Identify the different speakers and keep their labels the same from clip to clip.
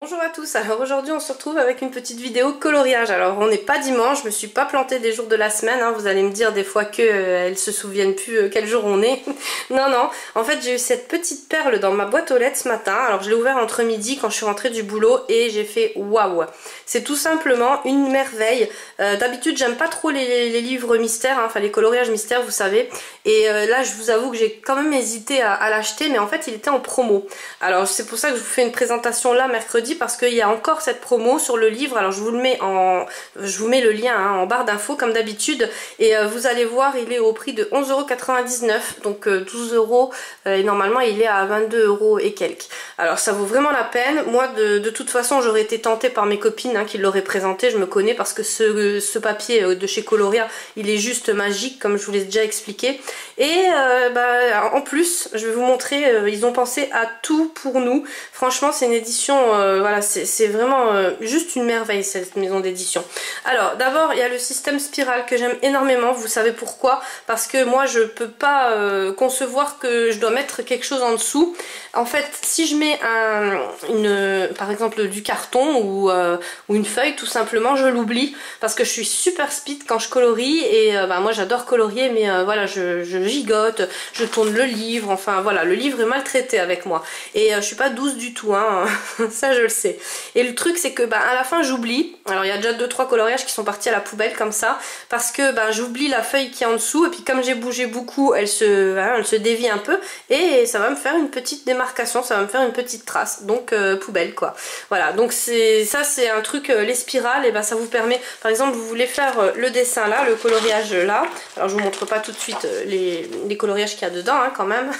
Speaker 1: Bonjour à tous, alors aujourd'hui on se retrouve avec une petite vidéo coloriage. Alors on n'est pas dimanche, je me suis pas plantée des jours de la semaine, hein. Vous allez me dire des fois qu'elles se souviennent plus quel jour on est. Non, en fait j'ai eu cette petite perle dans ma boîte aux lettres ce matin. Alors je l'ai ouvert entre midi quand je suis rentrée du boulot et j'ai fait waouh. C'est tout simplement une merveille. D'habitude j'aime pas trop les livres mystères, hein, enfin les coloriages mystères vous savez. Et là je vous avoue que j'ai quand même hésité à l'acheter, mais en fait il était en promo. Alors c'est pour ça que je vous fais une présentation là mercredi, parce qu'il y a encore cette promo sur le livre. Alors je vous mets le lien hein, en barre d'infos comme d'habitude, et vous allez voir il est au prix de 11,99 €, donc 12 € et normalement il est à 22 € et quelques. Alors ça vaut vraiment la peine. Moi de toute façon j'aurais été tentée par mes copines hein, qui l'auraient présenté, je me connais, parce que ce papier de chez Coloria il est juste magique comme je vous l'ai déjà expliqué. Et en plus je vais vous montrer, ils ont pensé à tout pour nous. Franchement c'est une édition voilà, c'est vraiment juste une merveille cette maison d'édition. Alors d'abord il y a le système spirale que j'aime énormément. Vous savez pourquoi? Parce que moi je peux pas concevoir que je dois mettre quelque chose en dessous. En fait si je mets par exemple du carton ou une feuille tout simplement, je l'oublie parce que je suis super speed quand je colorie. Et moi j'adore colorier, mais voilà, je gigote, je tourne le livre, enfin voilà, le livre est maltraité avec moi. Et je suis pas douce du tout hein. Ça je le sais. Et le truc c'est que à la fin j'oublie. Alors il y a déjà 2-3 coloriages qui sont partis à la poubelle comme ça, parce que j'oublie la feuille qui est en dessous, et puis comme j'ai bougé beaucoup elle se dévie un peu, et ça va me faire une petite démarcation, ça va me faire une petite trace, donc poubelle quoi. Voilà, donc c'est un truc, les spirales, et ça vous permet, par exemple vous voulez faire le dessin là, le coloriage là, alors je vous montre pas tout de suite les coloriages qu'il y a dedans hein, quand même.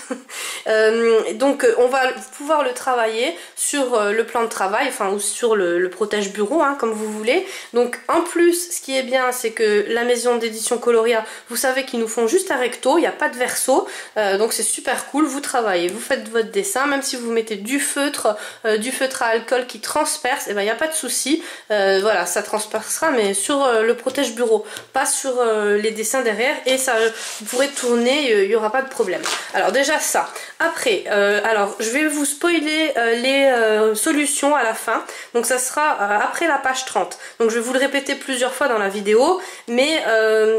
Speaker 1: Donc on va pouvoir le travailler sur le plan de travail, enfin ou sur le protège bureau hein, comme vous voulez. Donc en plus ce qui est bien c'est que la maison d'édition Coloria, vous savez qu'ils nous font juste un recto, il n'y a pas de verso, donc c'est super cool. Vous travaillez, vous faites votre dessin, même si vous mettez du feutre à alcool qui transperce, et il n'y a pas de souci. Voilà, ça transpercera, mais sur le protège bureau, pas sur les dessins derrière, et ça vous pourrez tourner, il n'y aura pas de problème. Alors déjà ça. Après, alors je vais vous spoiler les solutions à la fin, donc ça sera après la page 30. Donc je vais vous le répéter plusieurs fois dans la vidéo, mais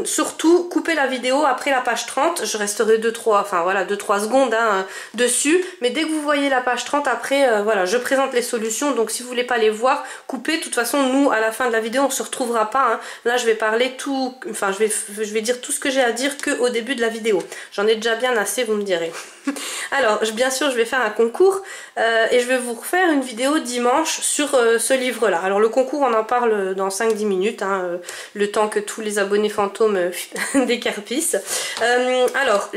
Speaker 1: surtout coupez la vidéo après la page 30. Je resterai 2-3 secondes hein, dessus, mais dès que vous voyez la page 30 après, voilà, je présente les solutions. Donc si vous voulez pas les voir, coupez. De toute façon nous à la fin de la vidéo on se retrouvera pas hein. Là je vais parler tout, enfin je vais dire tout ce que j'ai à dire que au début de la vidéo. J'en ai déjà bien assez, vous me direz. Alors bien sûr je vais faire un concours et je vais vous refaire une vidéo dimanche sur ce livre là. Alors le concours on en parle dans 5-10 minutes hein, le temps que tous les abonnés fantômes décarpissent. Alors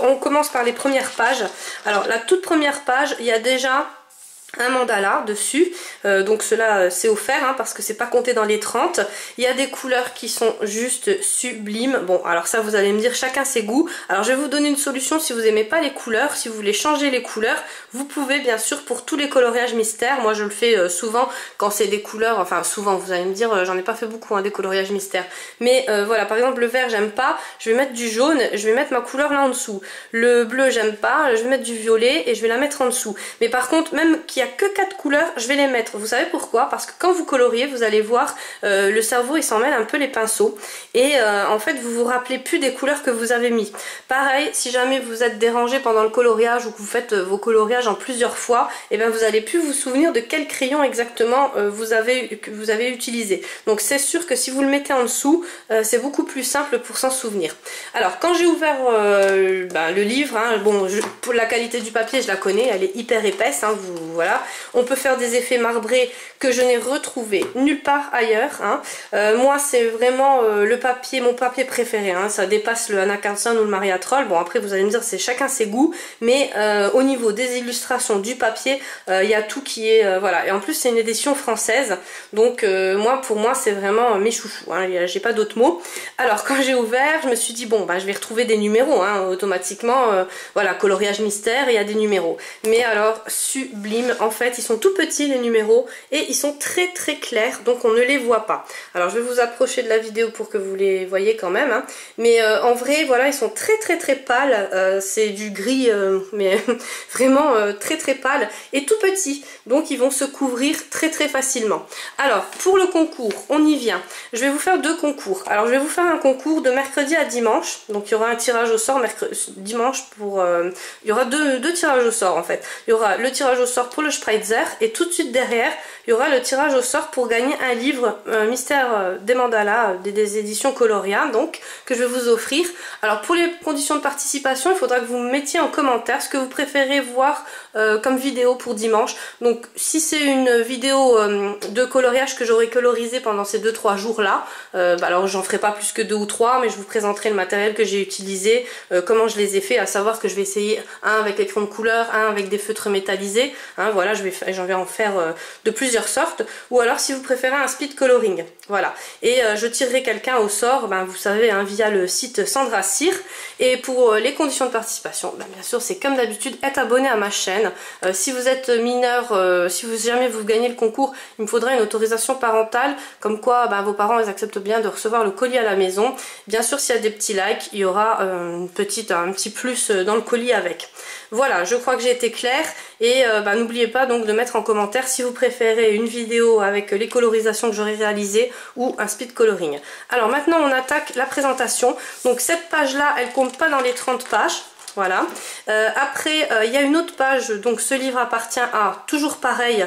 Speaker 1: on commence par les premières pages. Alors la toute première page, il y a déjà un mandala dessus, donc cela c'est offert hein, parce que c'est pas compté dans les 30. Il y a des couleurs qui sont juste sublimes. Bon alors ça vous allez me dire chacun ses goûts. Alors je vais vous donner une solution si vous aimez pas les couleurs, si vous voulez changer les couleurs, vous pouvez bien sûr pour tous les coloriages mystères. Moi je le fais souvent quand c'est des couleurs, enfin souvent vous allez me dire j'en ai pas fait beaucoup hein, des coloriages mystères, mais voilà, par exemple le vert j'aime pas, je vais mettre du jaune, je vais mettre ma couleur là en dessous. Le bleu j'aime pas, je vais mettre du violet et je vais la mettre en dessous. Mais par contre même qu'il y a que 4 couleurs, je vais les mettre. Vous savez pourquoi? Parce que quand vous coloriez, vous allez voir le cerveau il s'en mêle un peu les pinceaux, et en fait vous vous rappelez plus des couleurs que vous avez mis. Pareil, si jamais vous êtes dérangé pendant le coloriage ou que vous faites vos coloriages en plusieurs fois, et bien vous allez plus vous souvenir de quel crayon exactement vous avez utilisé. Donc c'est sûr que si vous le mettez en dessous, c'est beaucoup plus simple pour s'en souvenir. Alors quand j'ai ouvert le livre, hein, bon pour la qualité du papier je la connais, elle est hyper épaisse hein, voilà. On peut faire des effets marbrés que je n'ai retrouvé nulle part ailleurs hein. Moi c'est vraiment mon papier préféré hein. Ça dépasse le Anna Carlson ou le Maria Troll. Bon après vous allez me dire c'est chacun ses goûts, mais au niveau des illustrations du papier il y a tout qui est voilà. Et en plus c'est une édition française, donc pour moi c'est vraiment mes chouchous hein. J'ai pas d'autres mots. Alors quand j'ai ouvert je me suis dit bon je vais retrouver des numéros hein, automatiquement, voilà, coloriage mystère, il y a des numéros, mais alors sublime. en fait ils sont tout petits les numéros et ils sont très très clairs, donc on ne les voit pas. Alors je vais vous approcher de la vidéo pour que vous les voyez quand même, hein. Mais en vrai voilà, ils sont très très très pâles, c'est du gris mais vraiment très très pâle et tout petit, donc ils vont se couvrir très très facilement. Alors pour le concours, on y vient. Je vais vous faire deux concours. Alors je vais vous faire un concours de mercredi à dimanche, donc il y aura un tirage au sort dimanche pour... il y aura deux tirages au sort en fait. Il y aura le tirage au sort pour le Spritzer et tout de suite derrière il y aura le tirage au sort pour gagner un livre Mystère des mandalas des éditions Coloria, donc que je vais vous offrir. Alors pour les conditions de participation, il faudra que vous me mettiez en commentaire ce que vous préférez voir comme vidéo pour dimanche. Donc si c'est une vidéo de coloriage que j'aurai colorisé pendant ces 2-3 jours là, alors j'en ferai pas plus que 2 ou 3, mais je vous présenterai le matériel que j'ai utilisé, comment je les ai fait, à savoir que je vais essayer un avec les crayons de couleur, un avec des feutres métallisés, hein, voilà, j'en vais en faire de plusieurs sortes, ou alors si vous préférez un speed coloring, voilà. Et je tirerai quelqu'un au sort, ben, vous savez, hein, via le site Sandra Cyr. Et pour les conditions de participation, ben, bien sûr c'est comme d'habitude, être abonné à ma chaîne. Si vous êtes mineur, si jamais vous gagnez le concours, il me faudra une autorisation parentale, comme quoi ben, vos parents ils acceptent bien de recevoir le colis à la maison. Bien sûr s'il y a des petits likes, il y aura un petit plus dans le colis avec. Voilà, je crois que j'ai été claire et bah, n'oubliez pas donc de mettre en commentaire si vous préférez une vidéo avec les colorisations que j'aurai réalisées ou un speed coloring. Alors maintenant on attaque la présentation. Donc cette page là elle compte pas dans les 30 pages. Voilà. Après, il y a une autre page, donc ce livre appartient à, toujours pareil,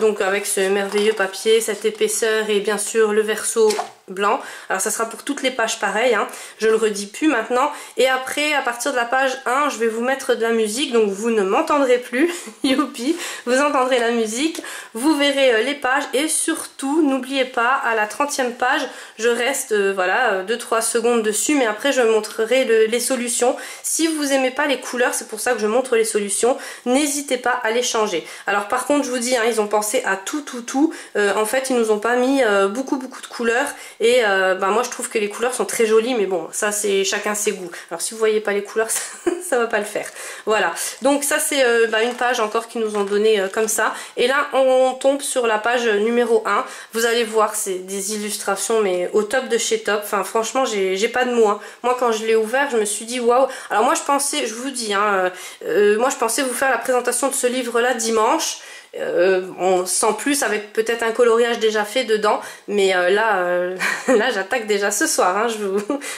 Speaker 1: donc avec ce merveilleux papier, cette épaisseur et bien sûr le verso blanc. Alors ça sera pour toutes les pages pareil, hein. Je le redis plus maintenant. Et après, à partir de la page 1, je vais vous mettre de la musique, donc vous ne m'entendrez plus, youpi, vous entendrez la musique, vous verrez les pages et surtout, n'oubliez pas, à la 30e page, je reste, voilà, 2-3 secondes dessus, mais après je montrerai les solutions. Si vous aimez pas les couleurs, c'est pour ça que je montre les solutions, n'hésitez pas à les changer. Alors par contre, je vous dis, hein, ils ont pensé à tout, en fait, ils nous ont pas mis beaucoup de couleurs. Et bah moi je trouve que les couleurs sont très jolies, mais bon, ça c'est chacun ses goûts. Alors si vous voyez pas les couleurs, ça va pas le faire. Voilà, donc ça c'est une page encore qu'ils nous ont donné comme ça. Et là on tombe sur la page numéro 1. Vous allez voir, c'est des illustrations mais au top de chez top. Enfin franchement j'ai pas de mots, hein. Moi quand je l'ai ouvert je me suis dit waouh. Alors moi je pensais, je vous dis, hein, moi je pensais vous faire la présentation de ce livre là dimanche. Sans plus, avec peut-être un coloriage déjà fait dedans, mais là j'attaque déjà ce soir, hein,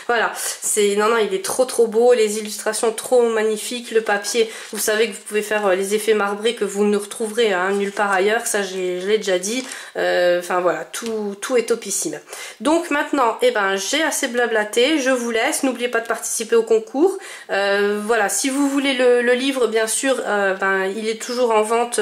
Speaker 1: voilà, c'est non il est trop beau, les illustrations trop magnifiques, le papier, vous savez que vous pouvez faire les effets marbrés que vous ne retrouverez hein, nulle part ailleurs, ça je l'ai déjà dit, enfin voilà, tout est topissime. Donc maintenant, eh ben, j'ai assez blablaté, je vous laisse, n'oubliez pas de participer au concours, voilà, si vous voulez le livre, bien sûr, il est toujours en vente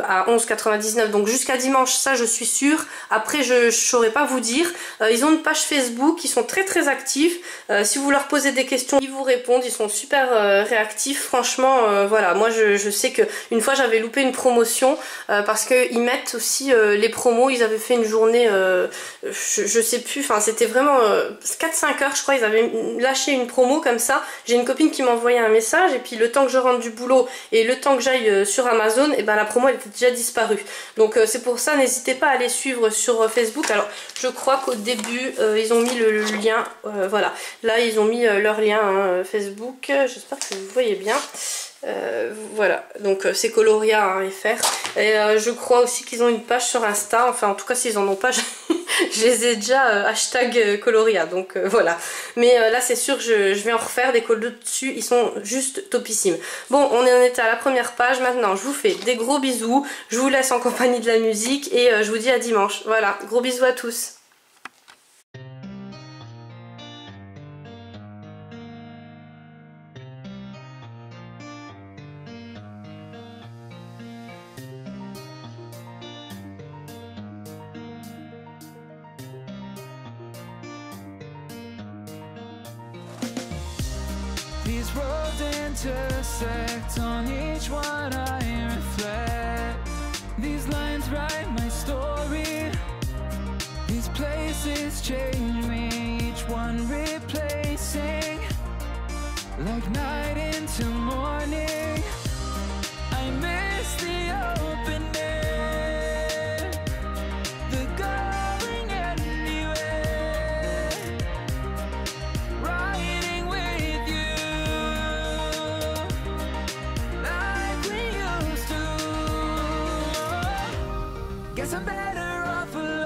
Speaker 1: à 11,99, donc jusqu'à dimanche, ça je suis sûre. Après je saurais pas vous dire. Ils ont une page Facebook, ils sont très actifs, si vous leur posez des questions ils vous répondent, ils sont super réactifs, franchement. Voilà, moi je sais que une fois j'avais loupé une promotion parce qu'ils mettent aussi les promos, ils avaient fait une journée je sais plus, enfin c'était vraiment 4-5 heures je crois, ils avaient lâché une promo comme ça. J'ai une copine qui m'a envoyé un message et puis le temps que je rentre du boulot et le temps que j'aille sur Amazon, et ben la promo elle était déjà disparu. Donc c'est pour ça, n'hésitez pas à les suivre sur Facebook. Alors je crois qu'au début ils ont mis le lien, voilà, là ils ont mis leur lien hein, Facebook, j'espère que vous voyez bien. Voilà, donc c'est Coloria hein, FR. Et je crois aussi qu'ils ont une page sur Insta, enfin en tout cas s'ils en ont pas, je les ai déjà hashtag Coloria, donc voilà. Mais là c'est sûr, je vais en refaire des cols dessus, ils sont juste topissimes. Bon, on en était à la première page, maintenant je vous fais des gros bisous, je vous laisse en compagnie de la musique et je vous dis à dimanche. Voilà, gros bisous à tous.
Speaker 2: These roads intersect, on each one I reflect. These lines write my story. These places change me, each one replacing. Like night into morning, I miss the open better off alone.